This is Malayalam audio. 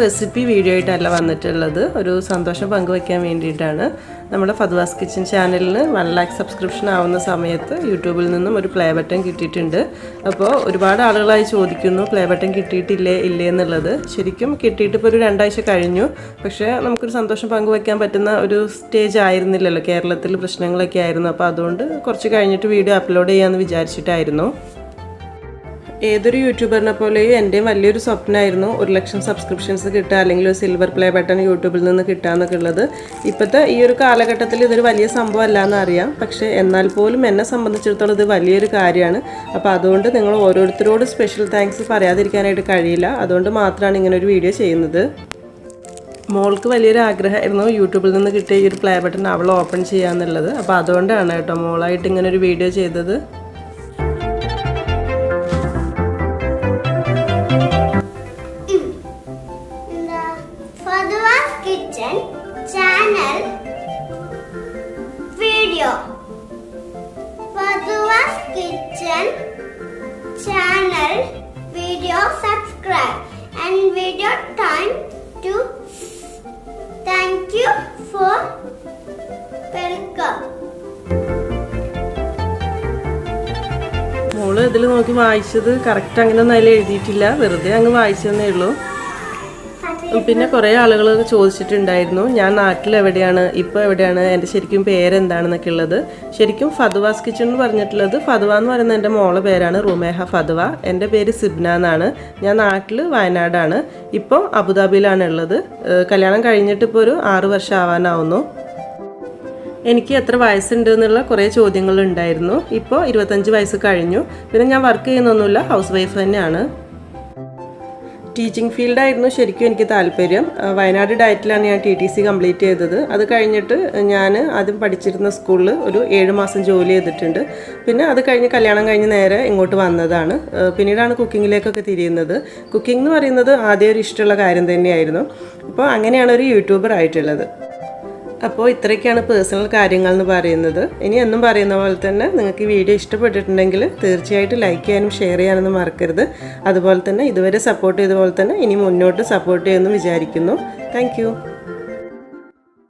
റെസിപ്പി വീഡിയോ ആയിട്ടല്ല വന്നിട്ടുള്ളത്, ഒരു സന്തോഷം പങ്കുവയ്ക്കാൻ വേണ്ടിയിട്ടാണ്. നമ്മുടെ ഫദ്വാസ് കിച്ചൻ ചാനലിന് 1 lakh സബ്സ്ക്രിപ്ഷൻ ആവുന്ന സമയത്ത് യൂട്യൂബിൽ നിന്നും ഒരു പ്ലേ ബട്ടൺ കിട്ടിയിട്ടുണ്ട്. അപ്പോൾ ഒരുപാട് ആളുകളായി ചോദിക്കുന്നു പ്ലേ ബട്ടൺ കിട്ടിയിട്ടില്ലേ ഇല്ലേ എന്നുള്ളത്. ശരിക്കും കിട്ടിയിട്ട് ഇപ്പോൾ ഒരു 2 ആഴ്ച കഴിഞ്ഞു. പക്ഷേ നമുക്കൊരു സന്തോഷം പങ്കുവയ്ക്കാൻ പറ്റുന്ന ഒരു സ്റ്റേജ് ആയിരുന്നില്ലല്ലോ, കേരളത്തിൽ പ്രശ്നങ്ങളൊക്കെ ആയിരുന്നു. അപ്പോൾ അതുകൊണ്ട് കുറച്ച് കഴിഞ്ഞിട്ട് വീഡിയോ അപ്ലോഡ് ചെയ്യാമെന്ന് വിചാരിച്ചിട്ടായിരുന്നു. ഏതൊരു യൂട്യൂബറിനെ പോലെയും എൻ്റെയും വലിയൊരു സ്വപ്നമായിരുന്നു 1 ലക്ഷം സബ്സ്ക്രിപ്ഷൻസ് കിട്ടുക, അല്ലെങ്കിൽ ഒരു സിൽവർ പ്ലേ ബട്ടൺ യൂട്യൂബിൽ നിന്ന് കിട്ടുക എന്നൊക്കെ ഉള്ളത്. ഇപ്പോഴത്തെ ഈ ഒരു കാലഘട്ടത്തിൽ ഇതൊരു വലിയ സംഭവം അല്ലാന്ന് അറിയാം, പക്ഷേ എന്നാൽ പോലും എന്നെ സംബന്ധിച്ചിടത്തോളം ഇത് വലിയൊരു കാര്യമാണ്. അപ്പോൾ അതുകൊണ്ട് നിങ്ങൾ ഓരോരുത്തരോട് സ്പെഷ്യൽ താങ്ക്സ് പറയാതിരിക്കാനായിട്ട് കഴിയില്ല. അതുകൊണ്ട് മാത്രമാണ് ഇങ്ങനെ ഒരു വീഡിയോ ചെയ്യുന്നത്. മോൾക്ക് വലിയൊരു ആഗ്രഹമായിരുന്നു യൂട്യൂബിൽ നിന്ന് കിട്ടിയ ഈ ഒരു പ്ലേ ബട്ടൺ അവൾ ഓപ്പൺ ചെയ്യാന്നുള്ളത്. അപ്പോൾ അതുകൊണ്ടാണ് കേട്ടോ മോളായിട്ട് ഇങ്ങനെ ഒരു വീഡിയോ ചെയ്തത്. Kitchen channel video. Fadwas Kitchen channel video subscribe and video time to thank you for welcome. മോള് ഇതിൽ നോക്കി വായിച്ചത് കറക്റ്റ് അങ്ങനെ ഒന്നും അതിൽ എഴുതിയിട്ടില്ല, വെറുതെ അങ്ങ് വായിച്ചതന്നേ ഉള്ളൂ. പിന്നെ കുറേ ആളുകൾ ചോദിച്ചിട്ടുണ്ടായിരുന്നു ഞാൻ നാട്ടിൽ എവിടെയാണ്, ഇപ്പോൾ എവിടെയാണ്, എൻ്റെ ശരിക്കും പേരെന്താണെന്നൊക്കെ ഉള്ളത്. ശരിക്കും ഫദ്വാസ് കിച്ചൺ എന്ന് പറഞ്ഞിട്ടുള്ളത്, ഫദ്വ എന്ന് പറയുന്നത് എൻ്റെ മോളെ പേരാണ്, റുമേഹ ഫദ്വ. എൻ്റെ പേര് സിബ്ന എന്നാണ്. ഞാൻ നാട്ടിൽ വയനാടാണ്, ഇപ്പോൾ അബുദാബിയിലാണ് ഉള്ളത്. കല്യാണം കഴിഞ്ഞിട്ട് ഇപ്പോൾ ഒരു 6 വർഷം ആവാനാവുന്നു. എനിക്ക് എത്ര വയസ്സുണ്ട് എന്നുള്ള കുറേ ചോദ്യങ്ങളുണ്ടായിരുന്നു. ഇപ്പോൾ 25 വയസ്സ് കഴിഞ്ഞു. പിന്നെ ഞാൻ വർക്ക് ചെയ്യുന്നൊന്നുമില്ല, ഹൗസ് വൈഫ് തന്നെയാണ്. ടീച്ചിങ് ഫീൽഡായിരുന്നു ശരിക്കും എനിക്ക് താല്പര്യം. വയനാട് ഡയറ്റിലാണ് ഞാൻ TTC കംപ്ലീറ്റ് ചെയ്തത്. അത് കഴിഞ്ഞിട്ട് ഞാൻ ആദ്യം പഠിച്ചിരുന്ന സ്കൂളിൽ ഒരു 7 മാസം ജോലി ചെയ്തിട്ടുണ്ട്. പിന്നെ അത് കഴിഞ്ഞ് കല്യാണം കഴിഞ്ഞ് നേരെ ഇങ്ങോട്ട് വന്നതാണ്. പിന്നീടാണ് കുക്കിങ്ങിലേക്കൊക്കെ തിരിയുന്നത്. കുക്കിംഗ് എന്ന് പറയുന്നത് ആദ്യം ഒരു ഇഷ്ടമുള്ള കാര്യം തന്നെയായിരുന്നു. അപ്പോൾ അങ്ങനെയാണ് ഒരു യൂട്യൂബർ ആയിട്ടുള്ളത്. അപ്പോൾ ഇത്രയൊക്കെയാണ് പേഴ്സണൽ കാര്യങ്ങൾ എന്ന് പറയുന്നത്. ഇനി എന്നും പറയുന്ന പോലെ തന്നെ നിങ്ങൾക്ക് ഈ വീഡിയോ ഇഷ്ടപ്പെട്ടിട്ടുണ്ടെങ്കിൽ തീർച്ചയായിട്ടും ലൈക്ക് ചെയ്യാനും ഷെയർ ചെയ്യാനൊന്നും മറക്കരുത്. അതുപോലെ തന്നെ ഇതുവരെ സപ്പോർട്ട് ചെയ്ത പോലെ തന്നെ ഇനി മുന്നോട്ട് സപ്പോർട്ട് ചെയ്യുമെന്ന് വിചാരിക്കുന്നു. താങ്ക്